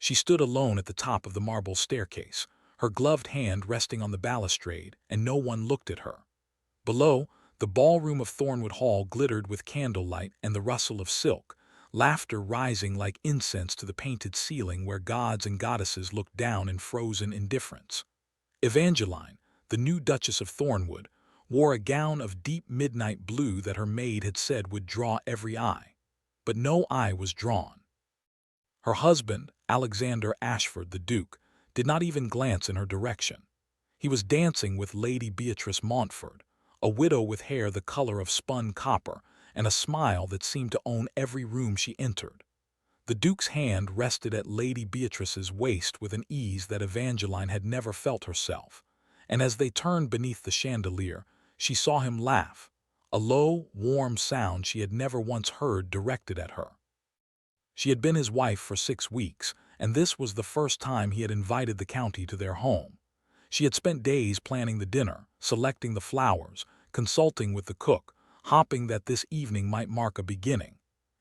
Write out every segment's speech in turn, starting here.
She stood alone at the top of the marble staircase, her gloved hand resting on the balustrade, and no one looked at her. Below, the ballroom of Thornwood Hall glittered with candlelight and the rustle of silk, laughter rising like incense to the painted ceiling where gods and goddesses looked down in frozen indifference. Evangeline, the new Duchess of Thornwood, wore a gown of deep midnight blue that her maid had said would draw every eye. But no eye was drawn. Her husband, Alexander Ashford, the Duke, did not even glance in her direction. He was dancing with Lady Beatrice Montfort, a widow with hair the color of spun copper and a smile that seemed to own every room she entered. The Duke's hand rested at Lady Beatrice's waist with an ease that Evangeline had never felt herself, and as they turned beneath the chandelier, she saw him laugh, a low, warm sound she had never once heard directed at her. She had been his wife for 6 weeks, and this was the first time he had invited the county to their home. She had spent days planning the dinner, selecting the flowers, consulting with the cook, hoping that this evening might mark a beginning.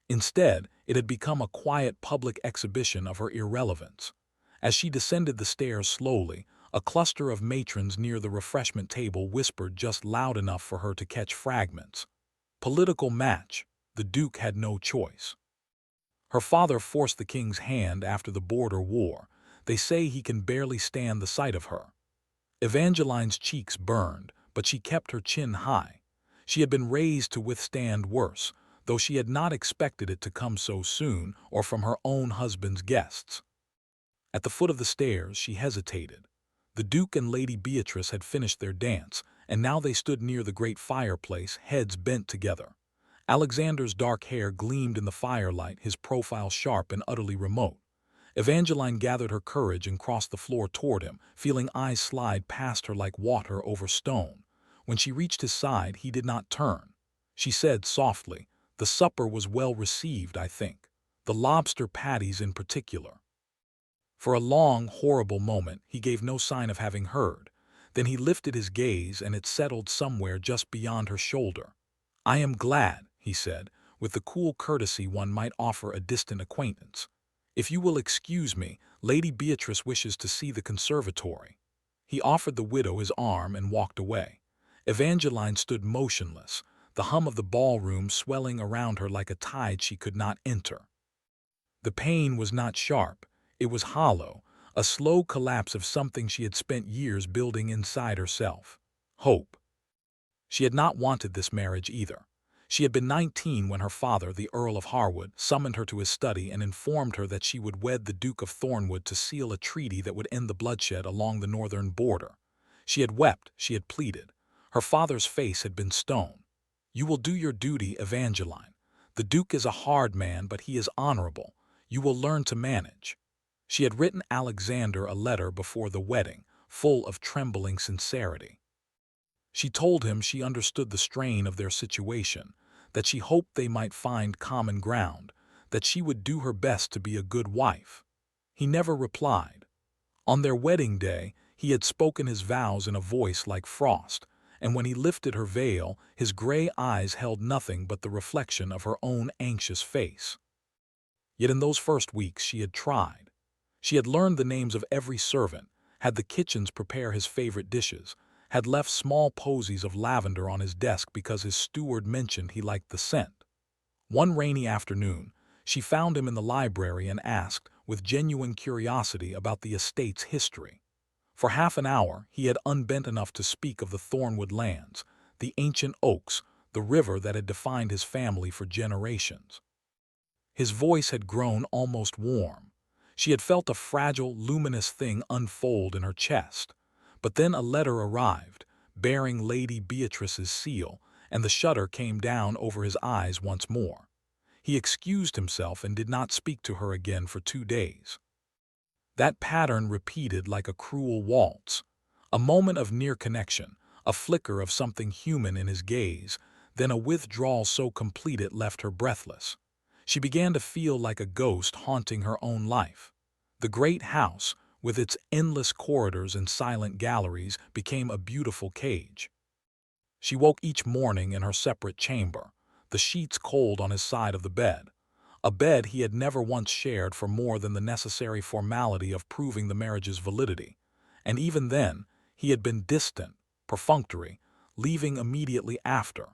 Instead, it had become a quiet public exhibition of her irrelevance. As she descended the stairs slowly, a cluster of matrons near the refreshment table whispered just loud enough for her to catch fragments. Political match. The Duke had no choice. Her father forced the king's hand after the border war. They say he can barely stand the sight of her. Evangeline's cheeks burned, but she kept her chin high. She had been raised to withstand worse, though she had not expected it to come so soon or from her own husband's guests. At the foot of the stairs, she hesitated. The Duke and Lady Beatrice had finished their dance, and now they stood near the great fireplace, heads bent together. Alexander's dark hair gleamed in the firelight, his profile sharp and utterly remote. Evangeline gathered her courage and crossed the floor toward him, feeling eyes slide past her like water over stone. When she reached his side, he did not turn. She said softly, "The supper was well received, I think. The lobster patties in particular." For a long, horrible moment, he gave no sign of having heard. Then he lifted his gaze, and it settled somewhere just beyond her shoulder. "I am glad," he said, with the cool courtesy one might offer a distant acquaintance. "If you will excuse me, Lady Beatrice wishes to see the conservatory." He offered the widow his arm and walked away. Evangeline stood motionless, the hum of the ballroom swelling around her like a tide she could not enter. The pain was not sharp, it was hollow, a slow collapse of something she had spent years building inside herself. Hope. She had not wanted this marriage either. She had been 19 when her father, the Earl of Harwood, summoned her to his study and informed her that she would wed the Duke of Thornwood to seal a treaty that would end the bloodshed along the northern border. She had wept, she had pleaded. Her father's face had been stone. "You will do your duty, Evangeline. The Duke is a hard man, but he is honorable. You will learn to manage." She had written Alexander a letter before the wedding, full of trembling sincerity. She told him she understood the strain of their situation, that she hoped they might find common ground, that she would do her best to be a good wife. He never replied. On their wedding day, he had spoken his vows in a voice like frost, and when he lifted her veil, his gray eyes held nothing but the reflection of her own anxious face. Yet in those first weeks she had tried. She had learned the names of every servant, had the kitchens prepare his favorite dishes, had left small posies of lavender on his desk because his steward mentioned he liked the scent. One rainy afternoon, she found him in the library and asked, with genuine curiosity, about the estate's history. For half an hour, he had unbent enough to speak of the Thornwood lands, the ancient oaks, the river that had defined his family for generations. His voice had grown almost warm. She had felt a fragile, luminous thing unfold in her chest. But then a letter arrived, bearing Lady Beatrice's seal, and the shutter came down over his eyes once more. He excused himself and did not speak to her again for 2 days. That pattern repeated like a cruel waltz. A moment of near connection, a flicker of something human in his gaze, then a withdrawal so complete it left her breathless. She began to feel like a ghost haunting her own life. The great house, with its endless corridors and silent galleries, became a beautiful cage. She woke each morning in her separate chamber, the sheets cold on his side of the bed. a bed he had never once shared for more than the necessary formality of proving the marriage's validity. And even then, he had been distant, perfunctory, leaving immediately after.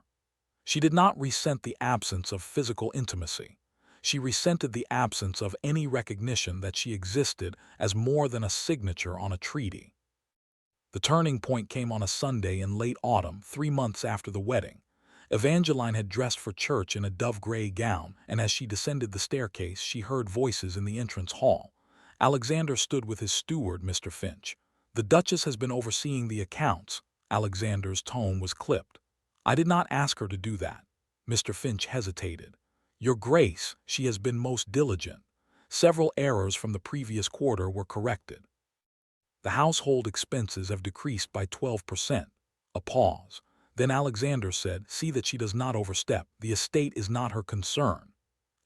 She did not resent the absence of physical intimacy. She resented the absence of any recognition that she existed as more than a signature on a treaty. The turning point came on a Sunday in late autumn, 3 months after the wedding. Evangeline had dressed for church in a dove-gray gown, and as she descended the staircase, she heard voices in the entrance hall. Alexander stood with his steward, Mr. Finch. "The Duchess has been overseeing the accounts." Alexander's tone was clipped. "I did not ask her to do that." Mr. Finch hesitated. "Your Grace, she has been most diligent. Several errors from the previous quarter were corrected. The household expenses have decreased by 12%. A pause. Then Alexander said, "See that she does not overstep. The estate is not her concern."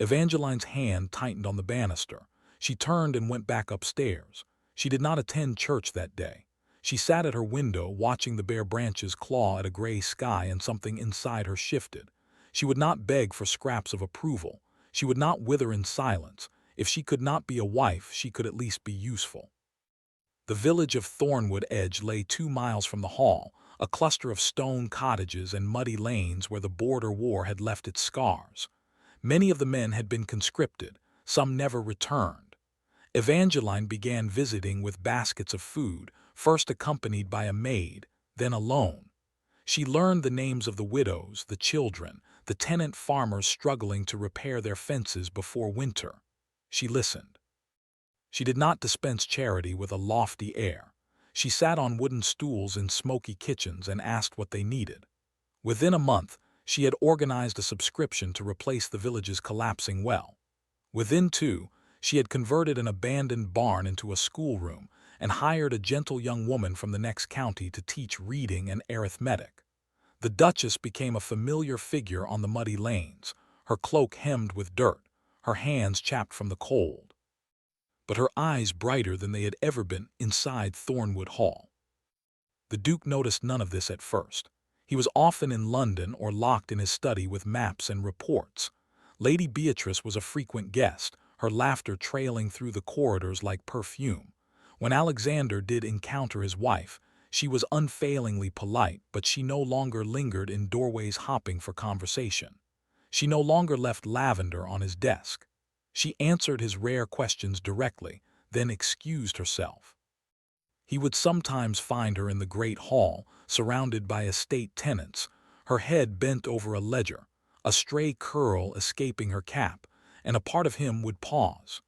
Evangeline's hand tightened on the banister. She turned and went back upstairs. She did not attend church that day. She sat at her window, watching the bare branches claw at a gray sky, and something inside her shifted. She would not beg for scraps of approval. She would not wither in silence. If she could not be a wife, she could at least be useful. The village of Thornwood Edge lay 2 miles from the hall, a cluster of stone cottages and muddy lanes where the border war had left its scars. Many of the men had been conscripted, some never returned. Evangeline began visiting with baskets of food, first accompanied by a maid, then alone. She learned the names of the widows, the children, the tenant farmers struggling to repair their fences before winter. She listened. She did not dispense charity with a lofty air. She sat on wooden stools in smoky kitchens and asked what they needed. Within a month, she had organized a subscription to replace the village's collapsing well. Within 2, she had converted an abandoned barn into a schoolroom and hired a gentle young woman from the next county to teach reading and arithmetic. The Duchess became a familiar figure on the muddy lanes, her cloak hemmed with dirt, her hands chapped from the cold, but her eyes brighter than they had ever been inside Thornwood Hall. The Duke noticed none of this at first. He was often in London or locked in his study with maps and reports. Lady Beatrice was a frequent guest, her laughter trailing through the corridors like perfume. When Alexander did encounter his wife, she was unfailingly polite, but she no longer lingered in doorways hopping for conversation. She no longer left lavender on his desk. She answered his rare questions directly, then excused herself. He would sometimes find her in the great hall, surrounded by estate tenants, her head bent over a ledger, a stray curl escaping her cap, and a part of him would pause.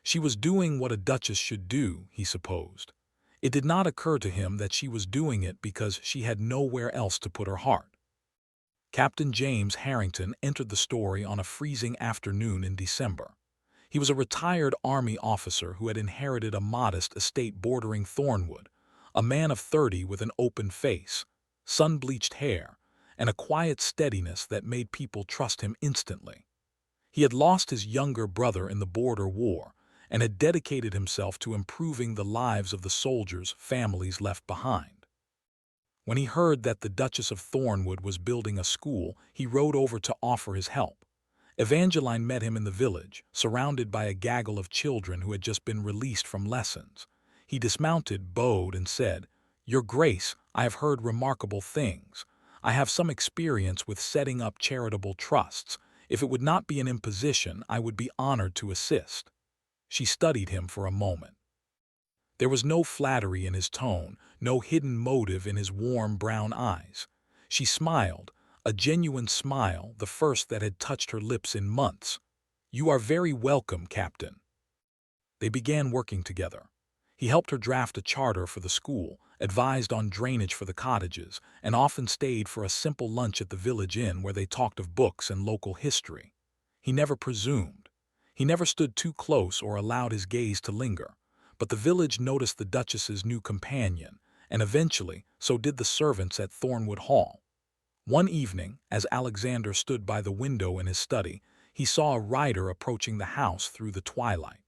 She was doing what a duchess should do, he supposed. It did not occur to him that she was doing it because she had nowhere else to put her heart. Captain James Harrington entered the story on a freezing afternoon in December. He was a retired army officer who had inherited a modest estate bordering Thornwood, a man of 30 with an open face, sun-bleached hair, and a quiet steadiness that made people trust him instantly. He had lost his younger brother in the border war and had dedicated himself to improving the lives of the soldiers' families left behind. When he heard that the Duchess of Thornwood was building a school, he rode over to offer his help. Evangeline met him in the village, surrounded by a gaggle of children who had just been released from lessons. He dismounted, bowed, and said, "Your Grace, I have heard remarkable things. I have some experience with setting up charitable trusts. If it would not be an imposition, I would be honored to assist." She studied him for a moment. There was no flattery in his tone, no hidden motive in his warm brown eyes. She smiled, a genuine smile, the first that had touched her lips in months. "You are very welcome, Captain." They began working together. He helped her draft a charter for the school, advised on drainage for the cottages, and often stayed for a simple lunch at the village inn where they talked of books and local history. He never presumed. He never stood too close or allowed his gaze to linger. But the village noticed the Duchess's new companion, and eventually so did the servants at Thornwood Hall. One evening, as Alexander stood by the window in his study, he saw a rider approaching the house through the twilight.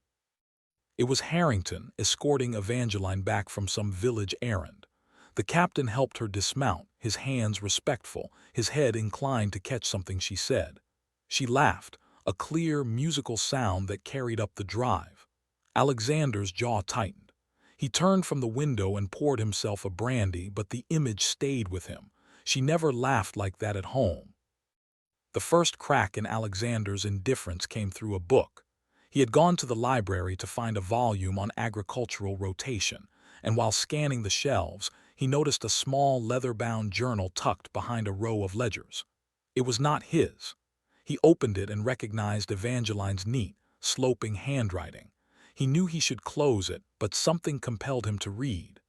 It was Harrington, escorting Evangeline back from some village errand. The captain helped her dismount, his hands respectful, his head inclined to catch something she said. She laughed, a clear, musical sound that carried up the drive. Alexander's jaw tightened. He turned from the window and poured himself a brandy, but the image stayed with him. She never laughed like that at home. The first crack in Alexander's indifference came through a book. He had gone to the library to find a volume on agricultural rotation, and while scanning the shelves, he noticed a small leather-bound journal tucked behind a row of ledgers. It was not his. He opened it and recognized Evangeline's neat, sloping handwriting. He knew he should close it, but something compelled him to read.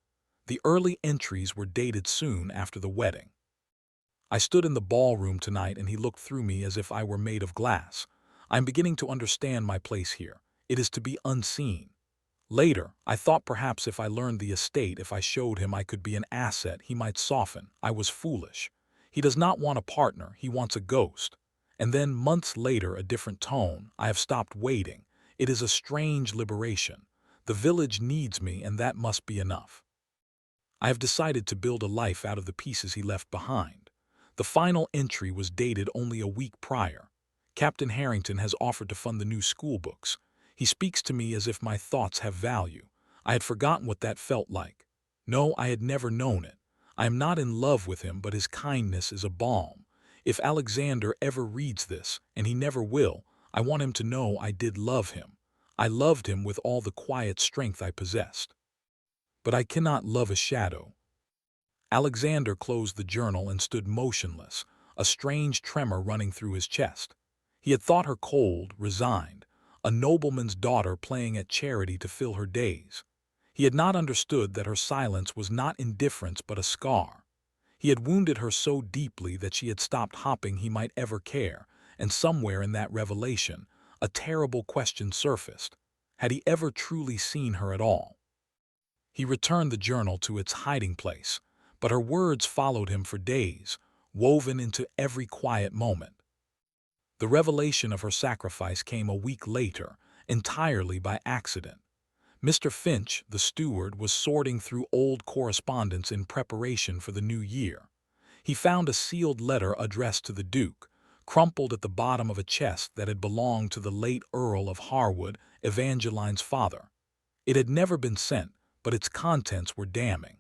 The early entries were dated soon after the wedding. I stood in the ballroom tonight and he looked through me as if I were made of glass. I am beginning to understand my place here. It is to be unseen. Later, I thought perhaps if I learned the estate, if I showed him I could be an asset, he might soften. I was foolish. He does not want a partner, he wants a ghost. And then, months later, a different tone. I have stopped waiting. It is a strange liberation. The village needs me, and that must be enough. I have decided to build a life out of the pieces he left behind. The final entry was dated only a week prior. Captain Harrington has offered to fund the new school books. He speaks to me as if my thoughts have value. I had forgotten what that felt like. No, I had never known it. I am not in love with him, but his kindness is a balm. If Alexander ever reads this, and he never will, I want him to know I did love him. I loved him with all the quiet strength I possessed. But I cannot love a shadow. Alexander closed the journal and stood motionless, a strange tremor running through his chest. He had thought her cold, resigned, a nobleman's daughter playing at charity to fill her days. He had not understood that her silence was not indifference but a scar. He had wounded her so deeply that she had stopped hoping he might ever care, and somewhere in that revelation, a terrible question surfaced. Had he ever truly seen her at all? He returned the journal to its hiding place, but her words followed him for days, woven into every quiet moment. The revelation of her sacrifice came a week later, entirely by accident. Mr. Finch, the steward, was sorting through old correspondence in preparation for the new year. He found a sealed letter addressed to the Duke, crumpled at the bottom of a chest that had belonged to the late Earl of Harwood, Evangeline's father. It had never been sent, but its contents were damning.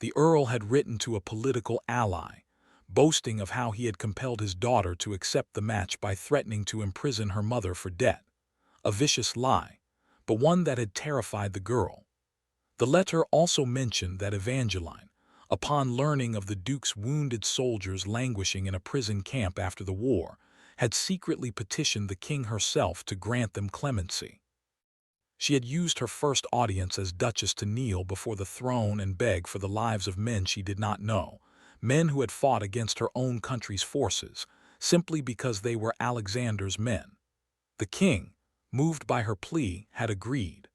The Earl had written to a political ally, boasting of how he had compelled his daughter to accept the match by threatening to imprison her mother for debt. A vicious lie, but one that had terrified the girl. The letter also mentioned that Evangeline, upon learning of the Duke's wounded soldiers languishing in a prison camp after the war, had secretly petitioned the king herself to grant them clemency. She had used her first audience as Duchess to kneel before the throne and beg for the lives of men she did not know, men who had fought against her own country's forces, simply because they were Alexander's men. The king, moved by her plea, had agreed.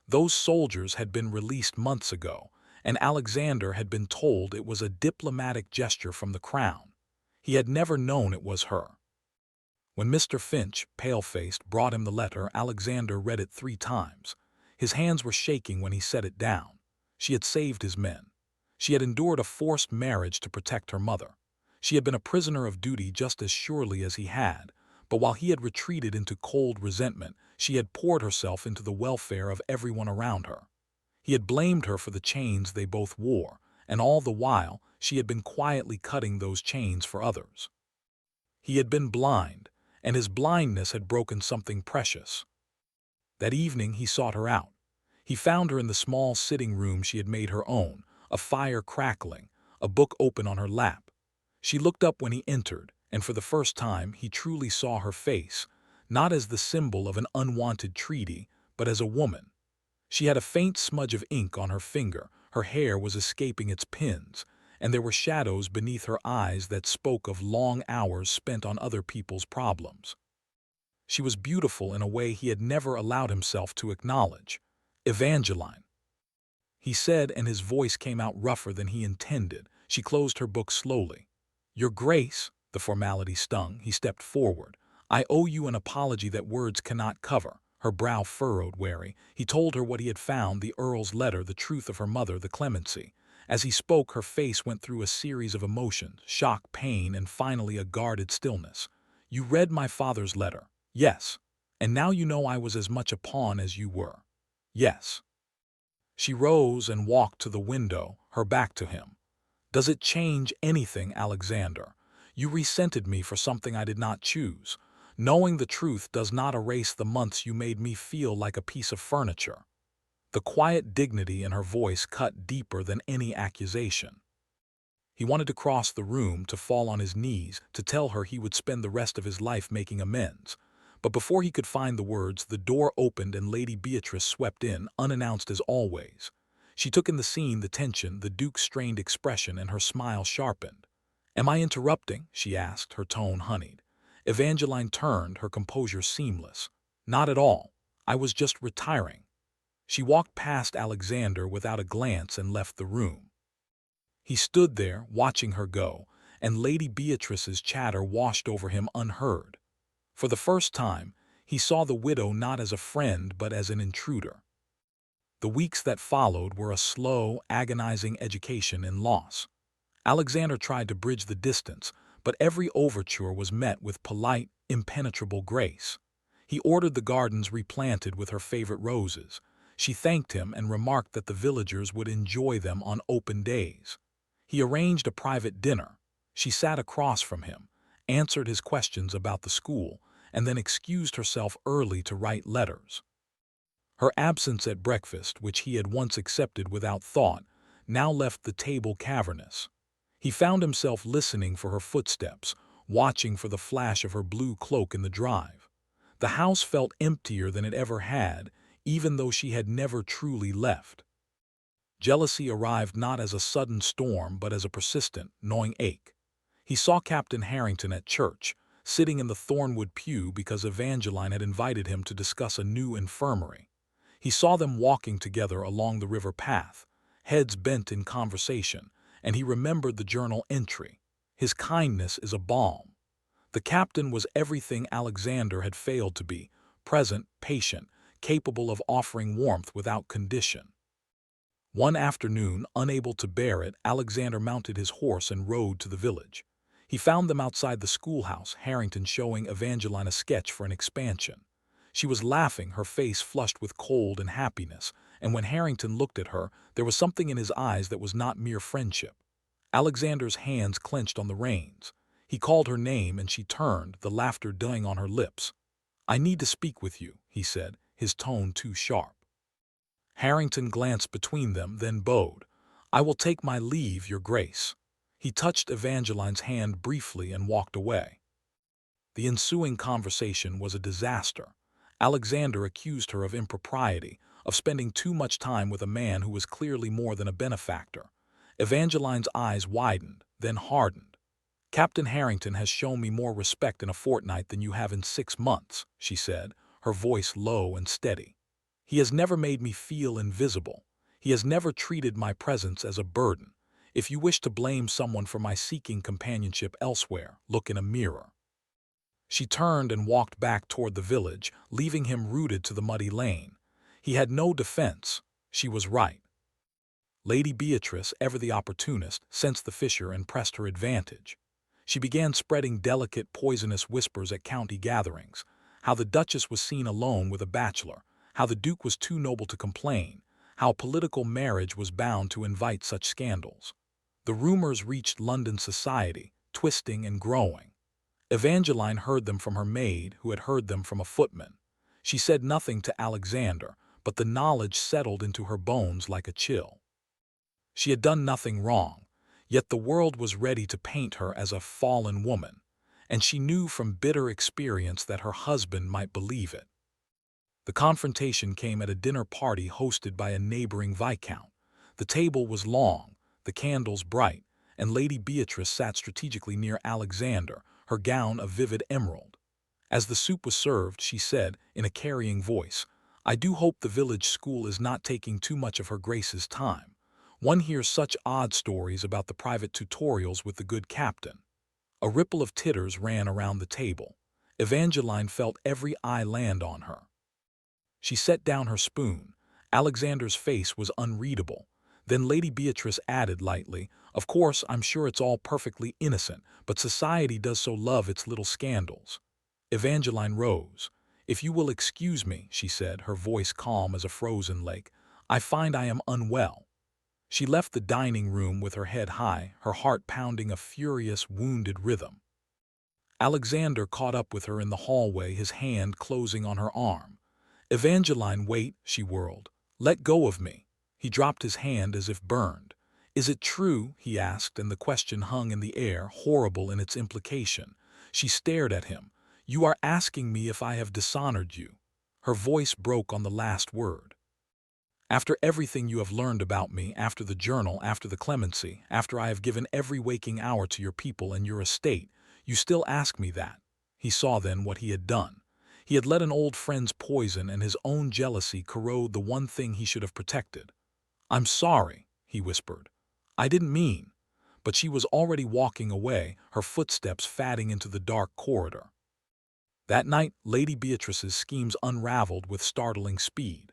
Those soldiers had been released months ago, and Alexander had been told it was a diplomatic gesture from the crown. He had never known it was her. When Mr. Finch, pale-faced, brought him the letter, Alexander read it 3 times. His hands were shaking when he set it down. She had saved his men. She had endured a forced marriage to protect her mother. She had been a prisoner of duty just as surely as he had, but while he had retreated into cold resentment, she had poured herself into the welfare of everyone around her. He had blamed her for the chains they both wore, and all the while she had been quietly cutting those chains for others. He had been blind, and his blindness had broken something precious. That evening he sought her out. He found her in the small sitting room she had made her own, a fire crackling, a book open on her lap. She looked up when he entered, and for the first time he truly saw her face, not as the symbol of an unwanted treaty, but as a woman. She had a faint smudge of ink on her finger, her hair was escaping its pins, and there were shadows beneath her eyes that spoke of long hours spent on other people's problems. She was beautiful in a way he had never allowed himself to acknowledge. "Evangeline," he said, and his voice came out rougher than he intended. She closed her book slowly. "Your Grace," the formality stung. He stepped forward. "I owe you an apology that words cannot cover." Her brow furrowed, wary. He told her what he had found, the Earl's letter, the truth of her mother, the clemency. As he spoke, her face went through a series of emotions, shock, pain, and finally a guarded stillness. You read my father's letter. Yes. And now you know I was as much a pawn as you were. Yes. She rose and walked to the window, her back to him. Does it change anything, Alexander? You resented me for something I did not choose. Knowing the truth does not erase the months you made me feel like a piece of furniture. The quiet dignity in her voice cut deeper than any accusation. He wanted to cross the room, to fall on his knees, to tell her he would spend the rest of his life making amends. But before he could find the words, the door opened and Lady Beatrice swept in, unannounced as always. She took in the scene, the tension, the Duke's strained expression, and her smile sharpened. "Am I interrupting?" she asked, her tone honeyed. Evangeline turned, her composure seamless. "Not at all. I was just retiring." She walked past Alexander without a glance and left the room. He stood there, watching her go, and Lady Beatrice's chatter washed over him unheard. For the first time, he saw the widow not as a friend but as an intruder. The weeks that followed were a slow, agonizing education in loss. Alexander tried to bridge the distance, but every overture was met with polite, impenetrable grace. He ordered the gardens replanted with her favorite roses. She thanked him and remarked that the villagers would enjoy them on open days. He arranged a private dinner. She sat across from him, answered his questions about the school, and then excused herself early to write letters. Her absence at breakfast, which he had once accepted without thought, now left the table cavernous. He found himself listening for her footsteps, watching for the flash of her blue cloak in the drive. The house felt emptier than it ever had, even though she had never truly left. Jealousy arrived not as a sudden storm but as a persistent, gnawing ache. He saw Captain Harrington at church, sitting in the Thornwood pew because Evangeline had invited him to discuss a new infirmary. He saw them walking together along the river path, heads bent in conversation, and he remembered the journal entry. "His kindness is a balm." The captain was everything Alexander had failed to be: present, patient, capable of offering warmth without condition. One afternoon, unable to bear it, Alexander mounted his horse and rode to the village. He found them outside the schoolhouse, Harrington showing Evangeline a sketch for an expansion. She was laughing, her face flushed with cold and happiness, and when Harrington looked at her, there was something in his eyes that was not mere friendship. Alexander's hands clenched on the reins. He called her name and she turned, the laughter dying on her lips. "I need to speak with you," he said, his tone too sharp. Harrington glanced between them, then bowed. "I will take my leave, Your Grace." He touched Evangeline's hand briefly and walked away. The ensuing conversation was a disaster. Alexander accused her of impropriety, of spending too much time with a man who was clearly more than a benefactor. Evangeline's eyes widened, then hardened. "Captain Harrington has shown me more respect in a fortnight than you have in 6 months," she said, her voice low and steady. "He has never made me feel invisible. He has never treated my presence as a burden. If you wish to blame someone for my seeking companionship elsewhere, look in a mirror." She turned and walked back toward the village, leaving him rooted to the muddy lane. He had no defense. She was right. Lady Beatrice, ever the opportunist, sensed the fissure and pressed her advantage. She began spreading delicate, poisonous whispers at county gatherings, how the Duchess was seen alone with a bachelor, how the Duke was too noble to complain, how political marriage was bound to invite such scandals. The rumors reached London society, twisting and growing. Evangeline heard them from her maid, who had heard them from a footman. She said nothing to Alexander, but the knowledge settled into her bones like a chill. She had done nothing wrong, yet the world was ready to paint her as a fallen woman, and she knew from bitter experience that her husband might believe it. The confrontation came at a dinner party hosted by a neighboring viscount. The table was long, the candles bright, and Lady Beatrice sat strategically near Alexander, her gown a vivid emerald. As the soup was served, she said, in a carrying voice, "I do hope the village school is not taking too much of Her Grace's time. One hears such odd stories about the private tutorials with the good captain." A ripple of titters ran around the table. Evangeline felt every eye land on her. She set down her spoon. Alexander's face was unreadable. Then Lady Beatrice added lightly, "Of course, I'm sure it's all perfectly innocent, but society does so love its little scandals." Evangeline rose. "If you will excuse me," she said, her voice calm as a frozen lake, "I find I am unwell." She left the dining room with her head high, her heart pounding a furious, wounded rhythm. Alexander caught up with her in the hallway, his hand closing on her arm. "Evangeline, wait," she whirled. "Let go of me." He dropped his hand as if burned. "Is it true?" he asked, and the question hung in the air, horrible in its implication. She stared at him. "You are asking me if I have dishonored you." Her voice broke on the last word. "After everything you have learned about me, after the journal, after the clemency, after I have given every waking hour to your people and your estate, you still ask me that?" He saw then what he had done. He had let an old friend's poison and his own jealousy corrode the one thing he should have protected. "I'm sorry," he whispered. "I didn't mean." But she was already walking away, her footsteps fading into the dark corridor. That night, Lady Beatrice's schemes unraveled with startling speed.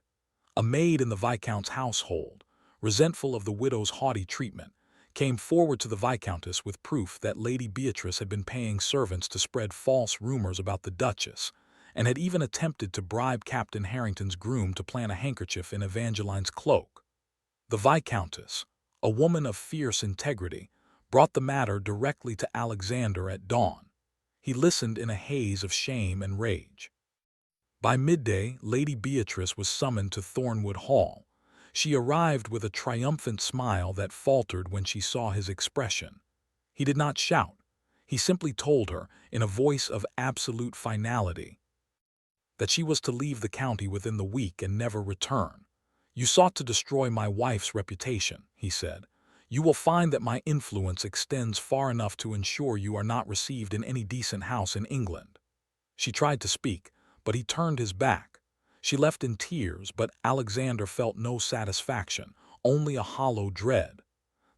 A maid in the Viscount's household, resentful of the widow's haughty treatment, came forward to the Viscountess with proof that Lady Beatrice had been paying servants to spread false rumors about the Duchess, and had even attempted to bribe Captain Harrington's groom to plant a handkerchief in Evangeline's cloak. The Viscountess, a woman of fierce integrity, brought the matter directly to Alexander at dawn. He listened in a haze of shame and rage. By midday, Lady Beatrice was summoned to Thornwood Hall. She arrived with a triumphant smile that faltered when she saw his expression. He did not shout. He simply told her, in a voice of absolute finality, that she was to leave the county within the week and never return. "You sought to destroy my wife's reputation," he said. "You will find that my influence extends far enough to ensure you are not received in any decent house in England." She tried to speak, but he turned his back. She left in tears, but Alexander felt no satisfaction, only a hollow dread.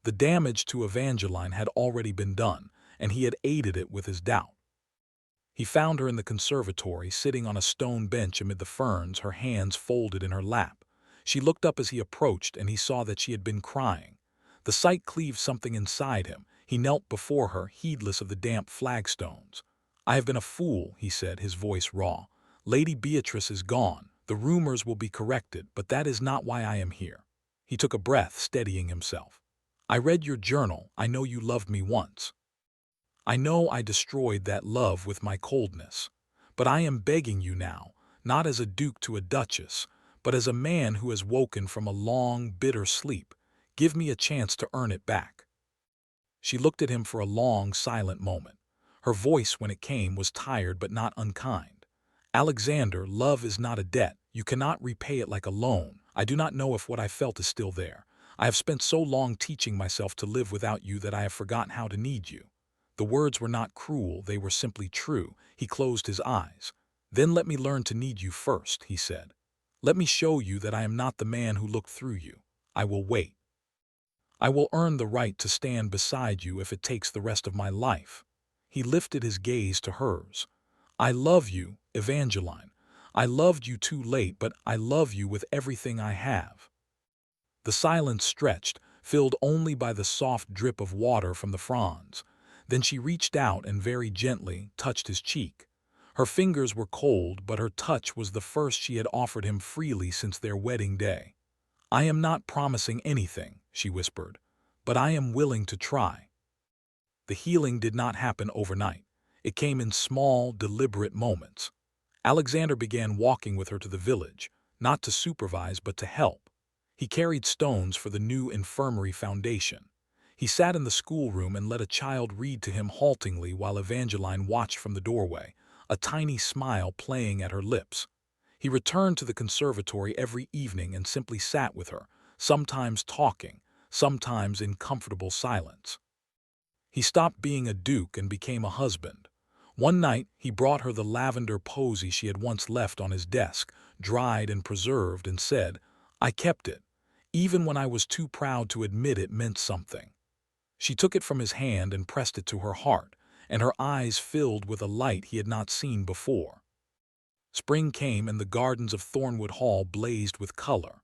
The damage to Evangeline had already been done, and he had aided it with his doubt. He found her in the conservatory, sitting on a stone bench amid the ferns, her hands folded in her lap. She looked up as he approached, and he saw that she had been crying. The sight cleaved something inside him. He knelt before her, heedless of the damp flagstones. "I have been a fool," he said, his voice raw. "Lady Beatrice is gone. The rumors will be corrected, but that is not why I am here." He took a breath, steadying himself. "I read your journal. I know you loved me once. I know I destroyed that love with my coldness. But I am begging you now, not as a duke to a duchess, but as a man who has woken from a long, bitter sleep. Give me a chance to earn it back." She looked at him for a long, silent moment. Her voice, when it came, was tired but not unkind. "Alexander, love is not a debt. You cannot repay it like a loan. I do not know if what I felt is still there. I have spent so long teaching myself to live without you that I have forgotten how to need you." The words were not cruel, they were simply true. He closed his eyes. "Then let me learn to need you first," he said. "Let me show you that I am not the man who looked through you. I will wait. I will earn the right to stand beside you if it takes the rest of my life." He lifted his gaze to hers. "I love you, Evangeline. I loved you too late, but I love you with everything I have." The silence stretched, filled only by the soft drip of water from the fronds. Then she reached out and very gently touched his cheek. Her fingers were cold, but her touch was the first she had offered him freely since their wedding day. "I am not promising anything," she whispered, "but I am willing to try." The healing did not happen overnight. It came in small, deliberate moments. Alexander began walking with her to the village, not to supervise but to help. He carried stones for the new infirmary foundation. He sat in the schoolroom and let a child read to him haltingly while Evangeline watched from the doorway, a tiny smile playing at her lips. He returned to the conservatory every evening and simply sat with her, sometimes talking, sometimes in comfortable silence. He stopped being a duke and became a husband. One night, he brought her the lavender posy she had once left on his desk, dried and preserved, and said, "I kept it. Even when I was too proud to admit it meant something." She took it from his hand and pressed it to her heart, and her eyes filled with a light he had not seen before. Spring came and the gardens of Thornwood Hall blazed with color.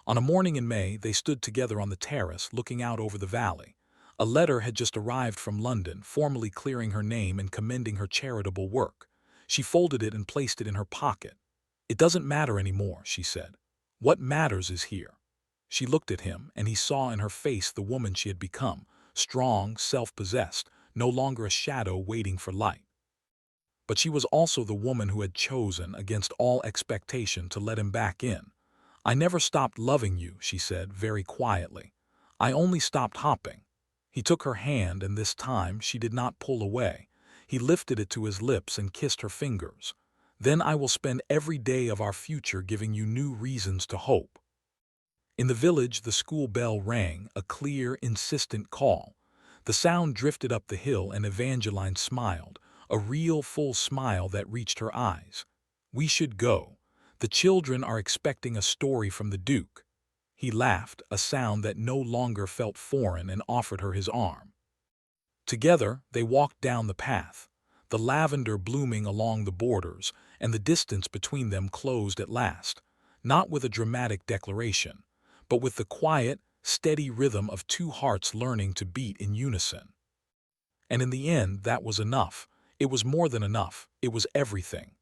On a morning in May, they stood together on the terrace, looking out over the valley. A letter had just arrived from London, formally clearing her name and commending her charitable work. She folded it and placed it in her pocket. "It doesn't matter anymore," she said. "What matters is here." She looked at him, and he saw in her face the woman she had become, strong, self-possessed, no longer a shadow waiting for light. But she was also the woman who had chosen, against all expectation, to let him back in. "I never stopped loving you," she said, very quietly. "I only stopped hopping." He took her hand, and this time she did not pull away. He lifted it to his lips and kissed her fingers. "Then I will spend every day of our future giving you new reasons to hope." In the village, the school bell rang, a clear, insistent call. The sound drifted up the hill, and Evangeline smiled, a real, full smile that reached her eyes. "We should go. The children are expecting a story from the Duke." He laughed, a sound that no longer felt foreign, and offered her his arm. Together, they walked down the path, the lavender blooming along the borders, and the distance between them closed at last, not with a dramatic declaration, but with the quiet, steady rhythm of two hearts learning to beat in unison. And in the end, that was enough. It was more than enough. It was everything.